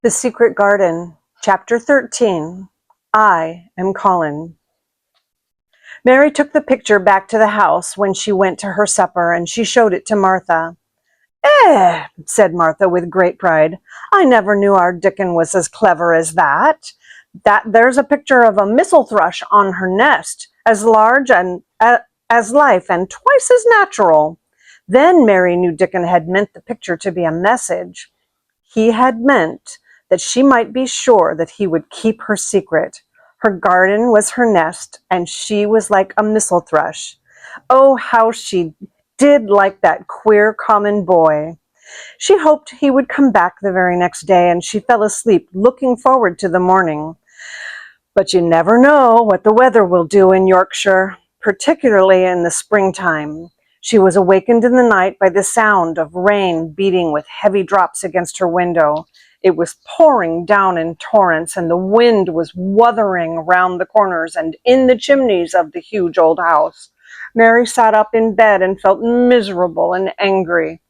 The Secret Garden, Chapter 13. I am Colin. Mary took the picture back to the house when she went to her supper, and she showed it to Martha. Said Martha with great pride. I never knew our Dickon was as clever as that. There's a picture of a missel thrush on her nest, as large and as life and twice as natural. Then Mary knew Dickon had meant the picture to be a message. He had meant that she might be sure that he would keep her secret. Her garden was her nest, and she was like a missel thrush. Oh, how she did like that queer common boy. She hoped he would come back the very next day, and she fell asleep looking forward to the morning. But you never know what the weather will do in Yorkshire, particularly in the springtime. She was awakened in the night by the sound of rain beating with heavy drops against her window. It was pouring down in torrents, and the wind was wuthering around the corners and in the chimneys of the huge old house. Mary sat up in bed and felt miserable and angry.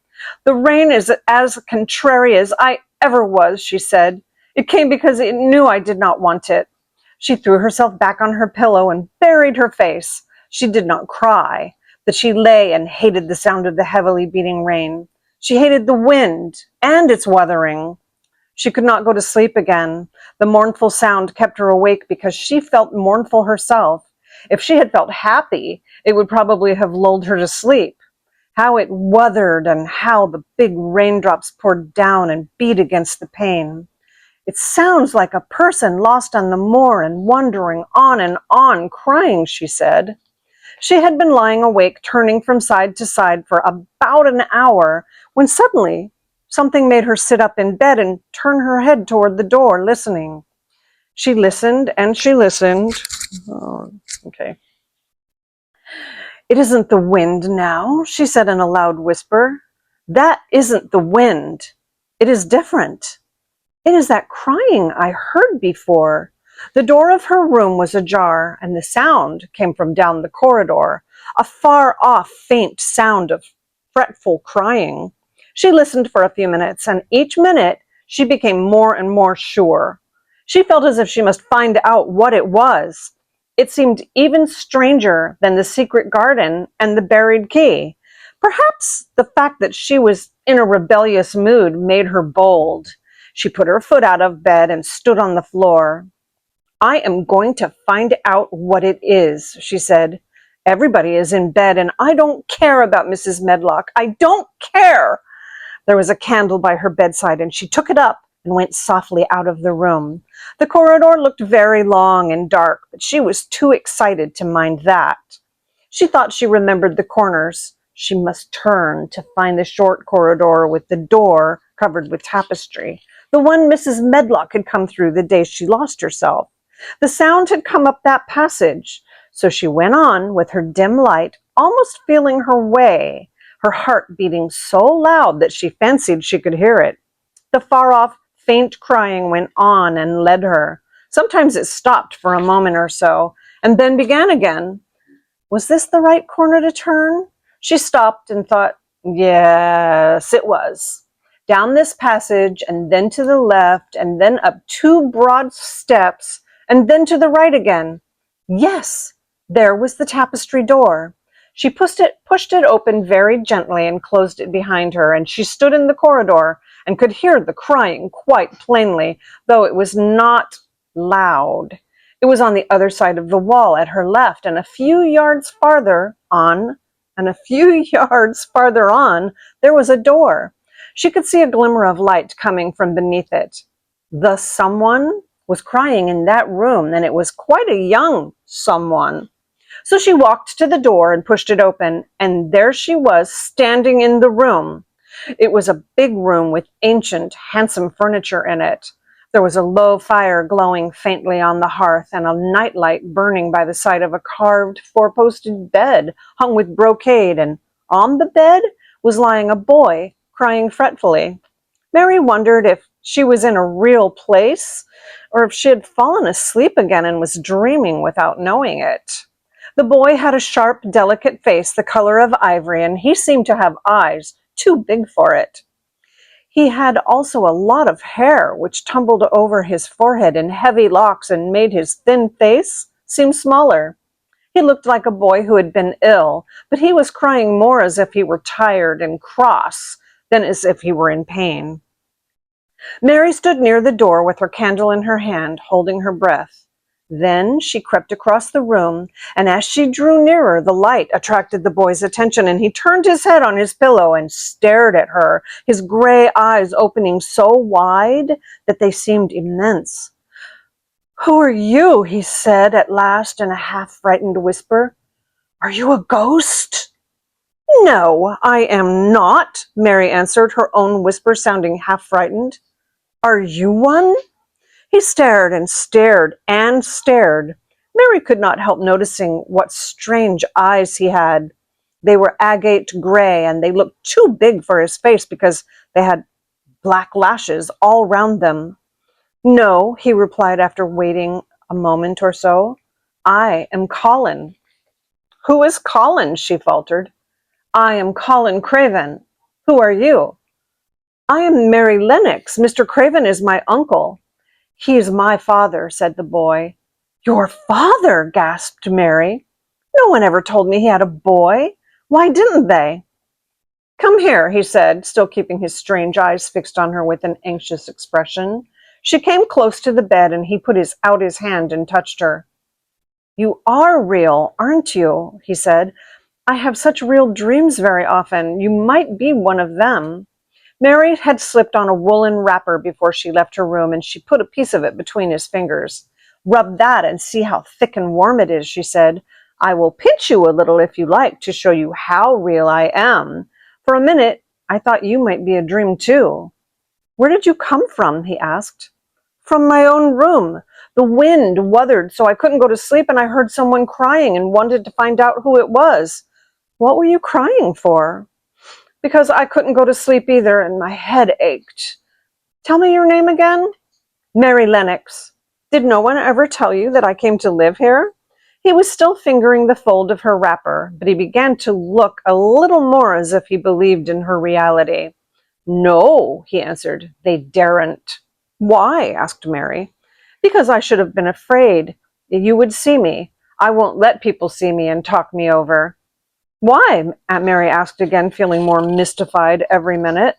The rain is as contrary as I ever was, she said. It came because it knew I did not want it. She threw herself back on her pillow and buried her face. She did not cry, but she lay and hated the sound of the heavily beating rain. She hated the wind and its wuthering. She could not go to sleep again. The mournful sound kept her awake because she felt mournful herself. If she had felt happy, it would probably have lulled her to sleep. How it wuthered and how the big raindrops poured down and beat against the pane. It sounds like a person lost on the moor and wandering on and on, crying, she said. She had been lying awake, turning from side to side for about an hour, when suddenly something made her sit up in bed and turn her head toward the door, listening. She listened and she listened. Oh, okay. It isn't the wind now, she said in a loud whisper. That isn't the wind. It is different. It is that crying I heard before. The door of her room was ajar, and the sound came from down the corridor, a far-off, faint sound of fretful crying. She listened for a few minutes, and each minute she became more and more sure. She felt as if she must find out what it was. It seemed even stranger than the secret garden and the buried key. Perhaps the fact that she was in a rebellious mood made her bold. She put her foot out of bed and stood on the floor. I am going to find out what it is, she said. Everybody is in bed, and I don't care about Mrs. Medlock. I don't care. There was a candle by her bedside, and she took it up and went softly out of the room. The corridor looked very long and dark, but she was too excited to mind that. She thought she remembered the corners. She must turn to find the short corridor with the door covered with tapestry, the one Mrs. Medlock had come through the day she lost herself. The sound had come up that passage, so she went on with her dim light, almost feeling her way, her heart beating so loud that she fancied she could hear it. The far-off, faint crying went on and led her. Sometimes it stopped for a moment or so, and then began again. Was this the right corner to turn? She stopped and thought, yes, it was. Down this passage, and then to the left, and then up two broad steps, and then to the right again. Yes, there was the tapestry door. She pushed it open very gently and closed it behind her, and she stood in the corridor and could hear the crying quite plainly, though it was not loud. It was on the other side of the wall at her left, and a few yards farther on, there was a door. She could see a glimmer of light coming from beneath it. The someone was crying in that room, and it was quite a young someone. So she walked to the door and pushed it open, and there she was, standing in the room. It was a big room with ancient, handsome furniture in it. There was a low fire glowing faintly on the hearth, and a nightlight burning by the side of a carved four-posted bed hung with brocade, and on the bed was lying a boy crying fretfully. Mary wondered if she was in a real place, or if she had fallen asleep again and was dreaming without knowing it. The boy had a sharp, delicate face the color of ivory, and he seemed to have eyes too big for it. He had also a lot of hair, which tumbled over his forehead in heavy locks and made his thin face seem smaller. He looked like a boy who had been ill, but he was crying more as if he were tired and cross than as if he were in pain. Mary stood near the door with her candle in her hand, holding her breath. Then she crept across the room, and as she drew nearer, the light attracted the boy's attention, and he turned his head on his pillow and stared at her, his gray eyes opening so wide that they seemed immense. "Who are you?" he said at last in a half-frightened whisper. "Are you a ghost?" "No, I am not," Mary answered, her own whisper sounding half-frightened. "Are you one?" He stared and stared and stared. Mary could not help noticing what strange eyes he had. They were agate gray, and they looked too big for his face because they had black lashes all round them. "No," he replied after waiting a moment or so. "I am Colin." "Who is Colin?" she faltered. "I am Colin Craven. Who are you?" "I am Mary Lennox. Mr. Craven is my uncle." "He is my father," said the boy. "Your father?" gasped Mary. "No one ever told me he had a boy. Why didn't they?" "Come here," he said, still keeping his strange eyes fixed on her with an anxious expression. She came close to the bed, and he put out his hand and touched her. "You are real, aren't you?" he said. "I have such real dreams very often. You might be one of them." Mary had slipped on a woolen wrapper before she left her room, and she put a piece of it between his fingers. "Rub that and see how thick and warm it is," she said. "I will pinch you a little if you like to show you how real I am. For a minute, I thought you might be a dream too." "Where did you come from?" he asked. "From my own room. The wind wuthered, so I couldn't go to sleep, and I heard someone crying and wanted to find out who it was." "What were you crying for?" "Because I couldn't go to sleep either, and my head ached." "Tell me your name again." "Mary Lennox." "Did no one ever tell you that I came to live here?" He was still fingering the fold of her wrapper, but he began to look a little more as if he believed in her reality. "No," he answered, "they daren't." "Why?" asked Mary. "Because I should have been afraid. You would see me. I won't let people see me and talk me over." "Why?" Aunt Mary asked again, feeling more mystified every minute.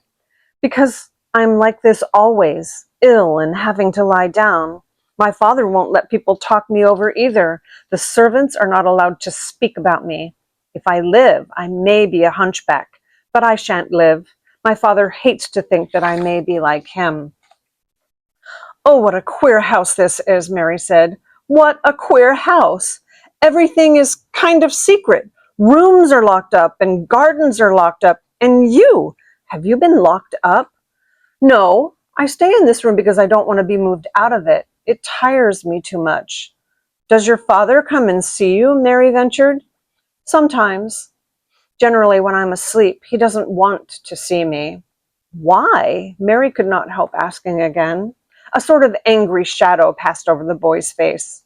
"Because I'm like this always, ill and having to lie down. My father won't let people talk me over either. The servants are not allowed to speak about me. If I live, I may be a hunchback, but I shan't live. My father hates to think that I may be like him." "Oh, what a queer house this is," Mary said. "What a queer house. Everything is kind of secret. Rooms are locked up and gardens are locked up. And you, have you been locked up?" "No, I stay in this room because I don't want to be moved out of it. It tires me too much." "Does your father come and see you?" Mary ventured. "Sometimes. Generally when I'm asleep. He doesn't want to see me." "Why?" Mary could not help asking again. A sort of angry shadow passed over the boy's face.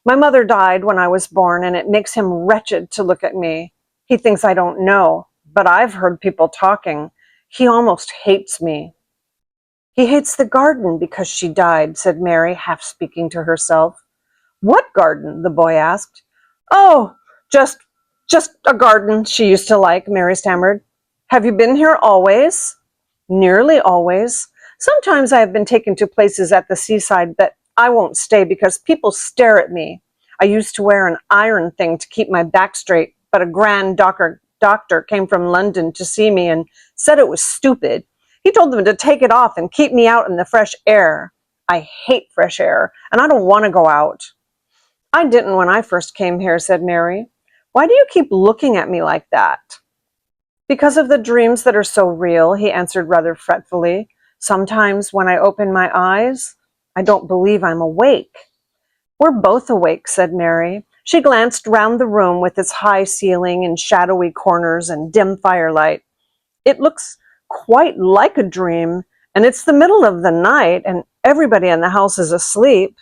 "My mother died when I was born, and it makes him wretched to look at me. He thinks I don't know, but I've heard people talking. He almost hates me." "He hates the garden because she died," said Mary, half speaking to herself. "What garden?" the boy asked. "Oh, just a garden she used to like," Mary stammered. "Have you been here always?" "Nearly always. Sometimes I have been taken to places at the seaside, but I won't stay because people stare at me. I used to wear an iron thing to keep my back straight, but a grand doctor came from London to see me and said it was stupid. He told them to take it off and keep me out in the fresh air. I hate fresh air, and I don't want to go out." "I didn't when I first came here," said Mary. "Why do you keep looking at me like that?" "Because of the dreams that are so real," he answered rather fretfully. "Sometimes when I open my eyes, I don't believe I'm awake." "We're both awake," said Mary. She glanced round the room with its high ceiling and shadowy corners and dim firelight. "It looks quite like a dream, and it's the middle of the night, and everybody in the house is asleep.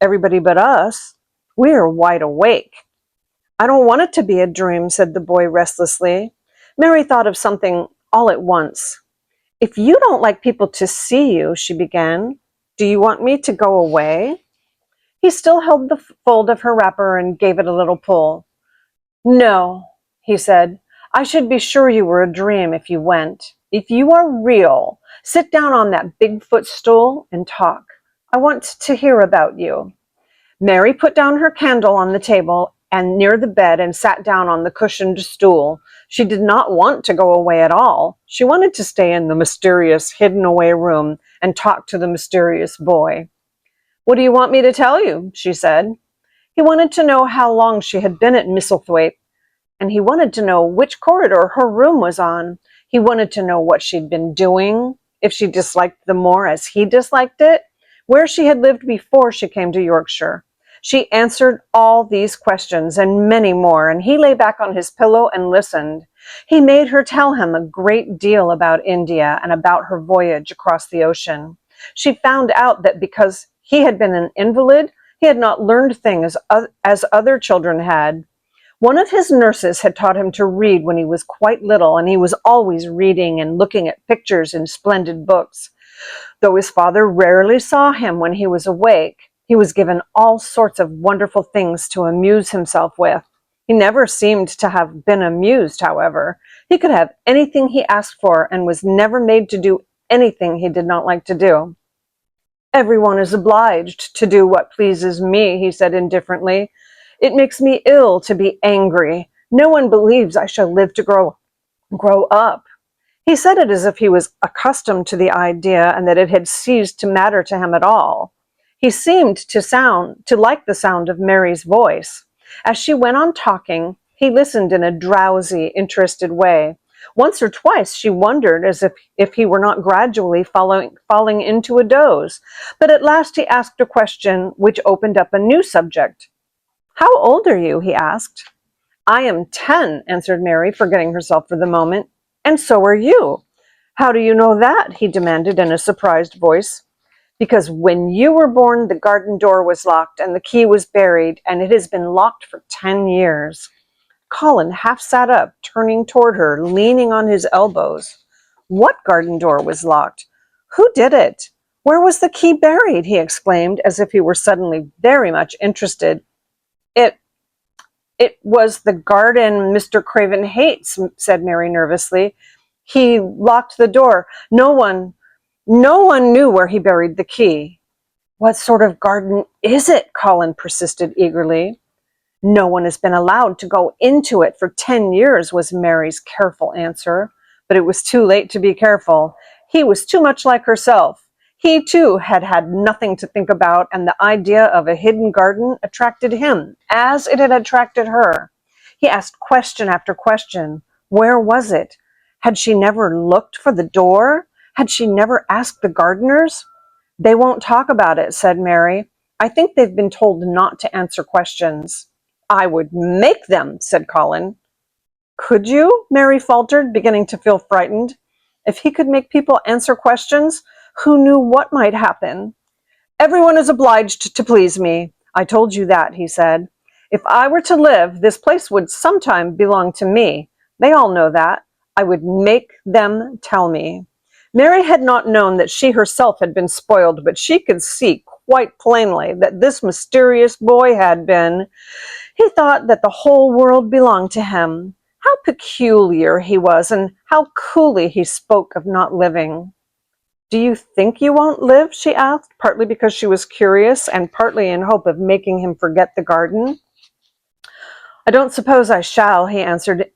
Everybody but us. We're wide awake." "I don't want it to be a dream," said the boy restlessly. Mary thought of something all at once. If you don't like people to see you, she began, do you want me to go away? He still held the fold of her wrapper and gave it a little pull. No, he said. I should be sure you were a dream if you went. If you are real, sit down on that big footstool and talk. I want to hear about you. Mary put down her candle on the table and near the bed and sat down on the cushioned stool. She did not want to go away at all. She wanted to stay in the mysterious, hidden away room and talk to the mysterious boy. What do you want me to tell you? She said. He wanted to know how long she had been at Misselthwaite, and he wanted to know which corridor her room was on. He wanted to know what she'd been doing, if she disliked the moor as he disliked it, where she had lived before she came to Yorkshire. She answered all these questions and many more, and he lay back on his pillow and listened. He made her tell him a great deal about India and about her voyage across the ocean. She found out that because he had been an invalid, he had not learned things as other children had. One of his nurses had taught him to read when he was quite little, and he was always reading and looking at pictures in splendid books. Though his father rarely saw him when he was awake, he was given all sorts of wonderful things to amuse himself with. He never seemed to have been amused, however. He could have anything he asked for and was never made to do anything he did not like to do. Everyone is obliged to do what pleases me, he said indifferently. It makes me ill to be angry. No one believes I shall live to grow up. He said it as if he was accustomed to the idea and that it had ceased to matter to him at all. He seemed to like the sound of Mary's voice. As she went on talking, he listened in a drowsy, interested way. Once or twice she wondered as if he were not gradually falling into a doze. But at last he asked a question which opened up a new subject. How old are you? He asked. I am 10, answered Mary, forgetting herself for the moment. And so are you. How do you know that? He demanded in a surprised voice. Because when you were born, the garden door was locked and the key was buried, and it has been locked for 10 years. Colin half sat up, turning toward her, leaning on his elbows. What garden door was locked? Who did it? Where was the key buried? He exclaimed, as if he were suddenly very much interested. It was the garden Mr. Craven hates, said Mary nervously. He locked the door. No one knew where he buried the key. What sort of garden is it? Colin persisted eagerly. No one has been allowed to go into it for 10 years, was Mary's careful answer. But it was too late to be careful. He was too much like herself. He, too, had had nothing to think about, and the idea of a hidden garden attracted him, as it had attracted her. He asked question after question. Where was it? Had she never looked for the door? Had she never asked the gardeners? They won't talk about it, said Mary. I think they've been told not to answer questions. I would make them, said Colin. Could you? Mary faltered, beginning to feel frightened. If he could make people answer questions, who knew what might happen? Everyone is obliged to please me. I told you that, he said. If I were to live, this place would sometime belong to me. They all know that. I would make them tell me. Mary had not known that she herself had been spoiled, but she could see quite plainly that this mysterious boy had been. He thought that the whole world belonged to him. How peculiar he was, and how coolly he spoke of not living. Do you think you won't live? She asked, partly because she was curious and partly in hope of making him forget the garden. I don't suppose I shall, he answered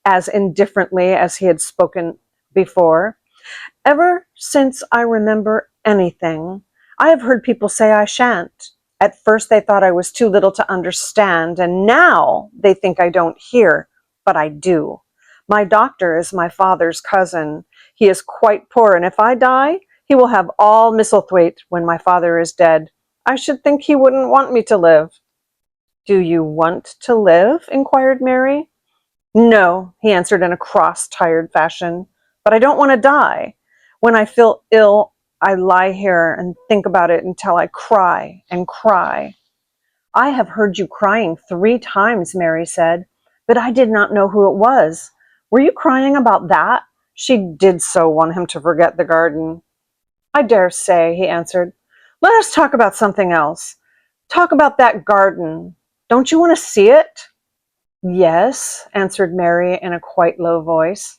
as indifferently as he had spoken before. Ever since I remember anything, I have heard people say I shan't. At first they thought I was too little to understand, and now they think I don't hear, but I do. My doctor is my father's cousin. He is quite poor, and if I die, he will have all Misselthwaite when my father is dead. I should think he wouldn't want me to live. Do you want to live? Inquired Mary. No, he answered in a cross, tired fashion, but I don't want to die. When I feel ill, I lie here and think about it until I cry and cry. I have heard you crying 3 times, Mary said, but I did not know who it was. Were you crying about that? She did so want him to forget the garden. I dare say, he answered. Let us talk about something else. Talk about that garden. Don't you want to see it? Yes, answered Mary in a quite low voice.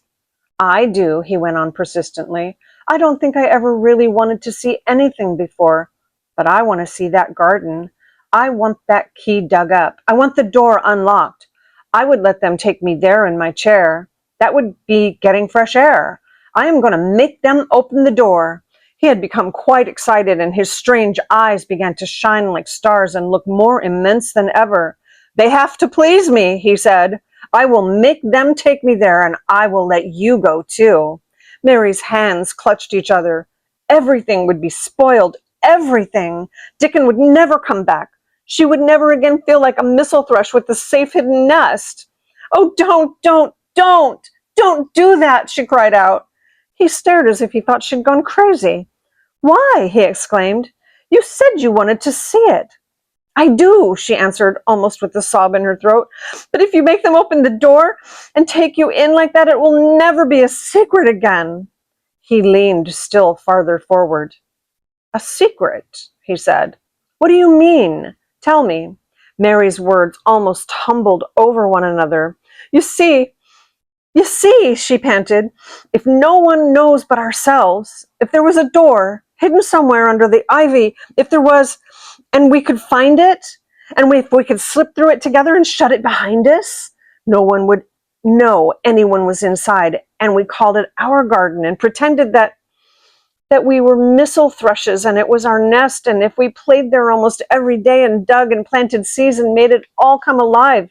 I do, he went on persistently. I don't think I ever really wanted to see anything before, but I want to see that garden. I want that key dug up. I want the door unlocked. I would let them take me there in my chair. That would be getting fresh air. I am going to make them open the door. He had become quite excited, and his strange eyes began to shine like stars and look more immense than ever. They have to please me, he said. I will make them take me there, and I will let you go too. Mary's hands clutched each other. Everything would be spoiled, everything. Dickon would never come back. She would never again feel like a missel thrush with the safe hidden nest. Oh, don't do that, she cried out. He stared as if he thought she'd gone crazy. Why? He exclaimed. You said you wanted to see it. I do, she answered, almost with a sob in her throat. But if you make them open the door and take you in like that, it will never be a secret again. He leaned still farther forward. A secret, he said. What do you mean? Tell me. Mary's words almost tumbled over one another. You see, she panted, if no one knows but ourselves, if there was a door hidden somewhere under the ivy, if there was, and we could find it, and if we could slip through it together and shut it behind us, no one would know anyone was inside, and we called it our garden and pretended that we were missel thrushes and it was our nest, and if we played there almost every day and dug and planted seeds and made it all come alive.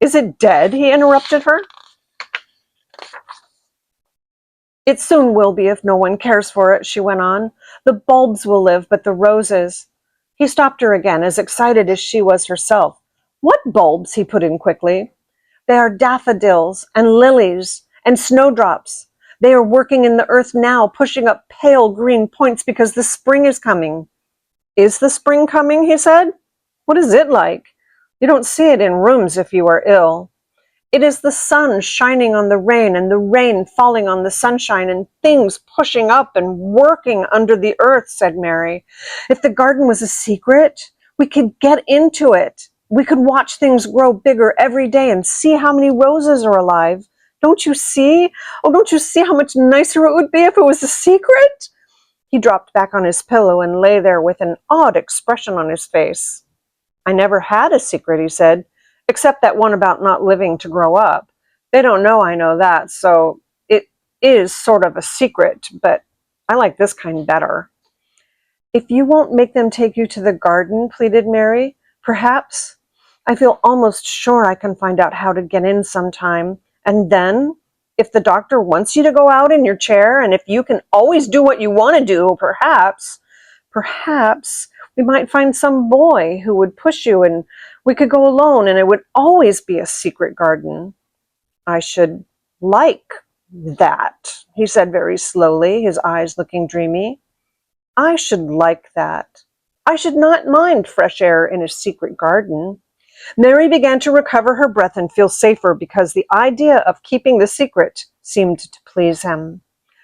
Is it dead? He interrupted her. It soon will be if no one cares for it, she went on. The bulbs will live, but the roses. He stopped her again, as excited as she was herself. What bulbs? He put in quickly. They are daffodils and lilies and snowdrops. They are working in the earth now, pushing up pale green points because the spring is coming. Is the spring coming? He said. What is it like? You don't see it in rooms if you are ill. It is the sun shining on the rain and the rain falling on the sunshine and things pushing up and working under the earth, said Mary. If the garden was a secret, we could get into it. We could watch things grow bigger every day and see how many roses are alive. Don't you see? Oh, don't you see how much nicer it would be if it was a secret? He dropped back on his pillow and lay there with an odd expression on his face. I never had a secret, he said. Except that one about not living to grow up. They don't know I know that, so it is sort of a secret, but I like this kind better. If you won't make them take you to the garden, pleaded Mary, perhaps. I feel almost sure I can find out how to get in sometime. And then, if the doctor wants you to go out in your chair, and if you can always do what you want to do, perhaps we might find some boy who would push you and we could go alone and it would always be a secret garden. I should like that, he said very slowly, his eyes looking dreamy. I should like that. I should not mind fresh air in a secret garden. Mary began to recover her breath and feel safer because the idea of keeping the secret seemed to please him.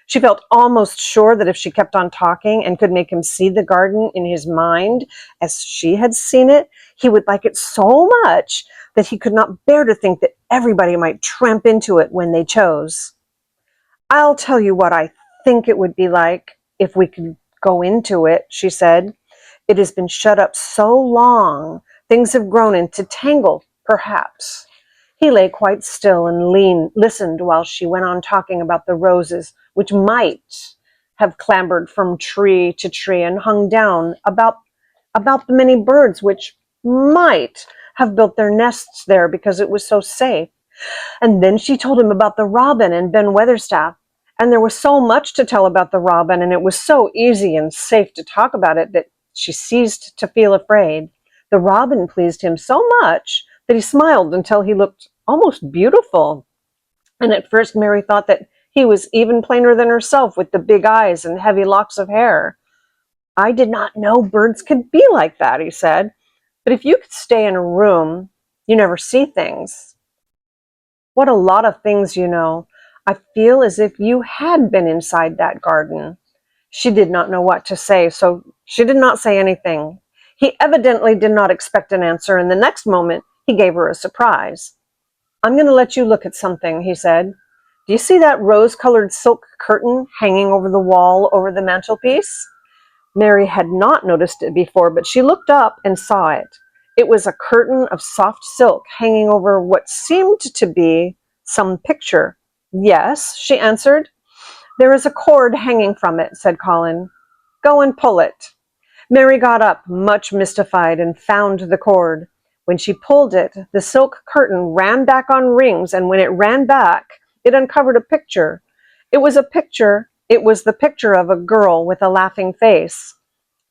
She felt almost sure that if she kept on talking and could make him see the garden in his mind as she had seen it, he would like it so much that he could not bear to think that everybody might tramp into it when they chose. I'll tell you what I think it would be like if we could go into it, she said. It has been shut up so long, things have grown into tangle, perhaps. He lay quite still and listened while she went on talking about the roses, which might have clambered from tree to tree and hung down, about the many birds which might have built their nests there because it was so safe. And then she told him about the robin and Ben Weatherstaff. And there was so much to tell about the robin, and it was so easy and safe to talk about it that she ceased to feel afraid. The robin pleased him so much that he smiled until he looked almost beautiful. And at first Mary thought that he was even plainer than herself with the big eyes and heavy locks of hair. I did not know birds could be like that, he said. But if you could stay in a room, you never see things. What a lot of things you know. I feel as if you had been inside that garden." She did not know what to say, so she did not say anything. He evidently did not expect an answer, and the next moment he gave her a surprise. "I'm going to let you look at something," he said. "Do you see that rose-colored silk curtain hanging over the wall over the mantelpiece?" Mary had not noticed it before, but she looked up and saw it. It was a curtain of soft silk hanging over what seemed to be some picture. "Yes," she answered. "There is a cord hanging from it," said Colin. "Go and pull it." Mary got up, much mystified, and found the cord. When she pulled it, the silk curtain ran back on rings, and when it ran back, it uncovered a picture. It was the picture of a girl with a laughing face.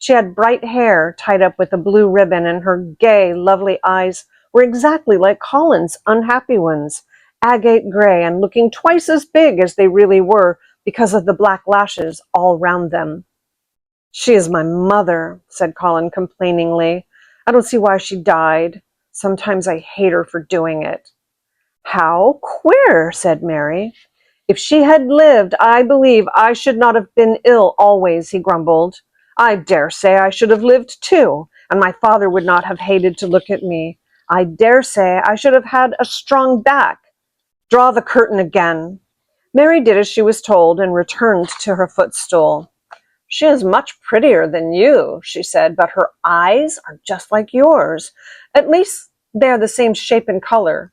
She had bright hair tied up with a blue ribbon, and her gay, lovely eyes were exactly like Colin's unhappy ones, agate gray and looking twice as big as they really were because of the black lashes all round them. "She is my mother," said Colin complainingly. "I don't see why she died. Sometimes I hate her for doing it." "How queer," said Mary. "If she had lived, I believe I should not have been ill always," he grumbled. "I dare say I should have lived too, and my father would not have hated to look at me. I dare say I should have had a strong back. Draw the curtain again." Mary did as she was told and returned to her footstool. "She is much prettier than you," she said, "but her eyes are just like yours. At least they are the same shape and color.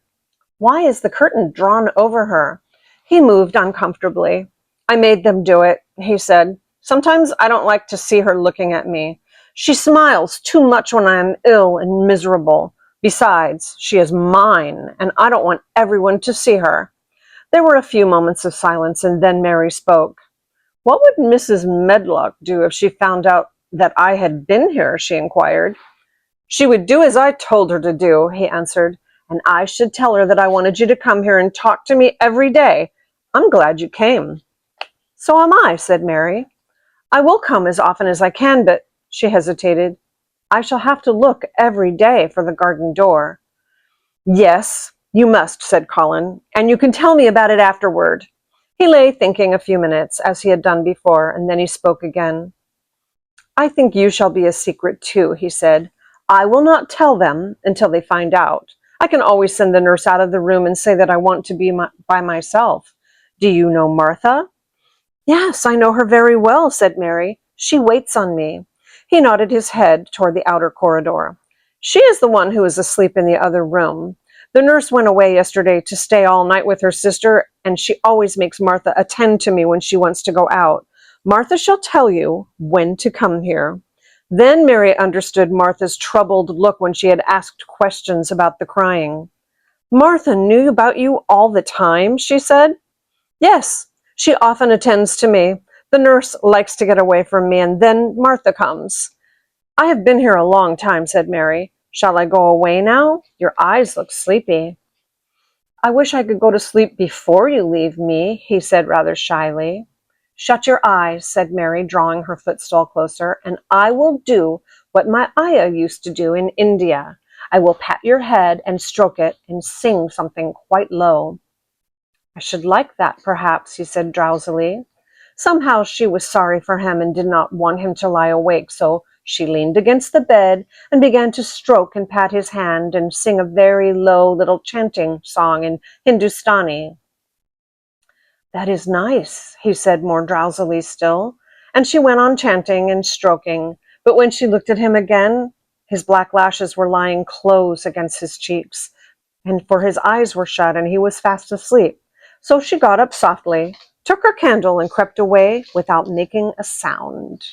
Why is the curtain drawn over her?" He moved uncomfortably. "I made them do it," he said. "Sometimes I don't like to see her looking at me. She smiles too much when I am ill and miserable. Besides, she is mine, and I don't want everyone to see her." There were a few moments of silence, and then Mary spoke. "What would Mrs. Medlock do if she found out that I had been here?" she inquired. "She would do as I told her to do," he answered, "and I should tell her that I wanted you to come here and talk to me every day. I'm glad you came." "So am I," said Mary. "I will come as often as I can, but—" she hesitated. "I shall have to look every day for the garden door." "Yes, you must," said Colin, "and you can tell me about it afterward." He lay thinking a few minutes, as he had done before, and then he spoke again. "I think you shall be a secret too," he said. "I will not tell them until they find out. I can always send the nurse out of the room and say that I want to be by myself. Do you know Martha?" "Yes, I know her very well," said Mary. "She waits on me." He nodded his head toward the outer corridor. "She is the one who is asleep in the other room. The nurse went away yesterday to stay all night with her sister, and she always makes Martha attend to me when she wants to go out. Martha shall tell you when to come here." Then Mary understood Martha's troubled look when she had asked questions about the crying. "Martha knew about you all the time?" she said. "Yes, she often attends to me. The nurse likes to get away from me, and then Martha comes." "I have been here a long time," said Mary. "Shall I go away now? Your eyes look sleepy." "I wish I could go to sleep before you leave me," he said rather shyly. "Shut your eyes," said Mary, drawing her footstool closer, "and I will do what my ayah used to do in India. I will pat your head and stroke it and sing something quite low." "I should like that, perhaps," he said drowsily. Somehow she was sorry for him and did not want him to lie awake, so she leaned against the bed and began to stroke and pat his hand and sing a very low little chanting song in Hindustani. "That is nice," he said more drowsily still, and she went on chanting and stroking, but when she looked at him again, his black lashes were lying close against his cheeks, and for his eyes were shut and he was fast asleep. So she got up softly, took her candle, and crept away without making a sound.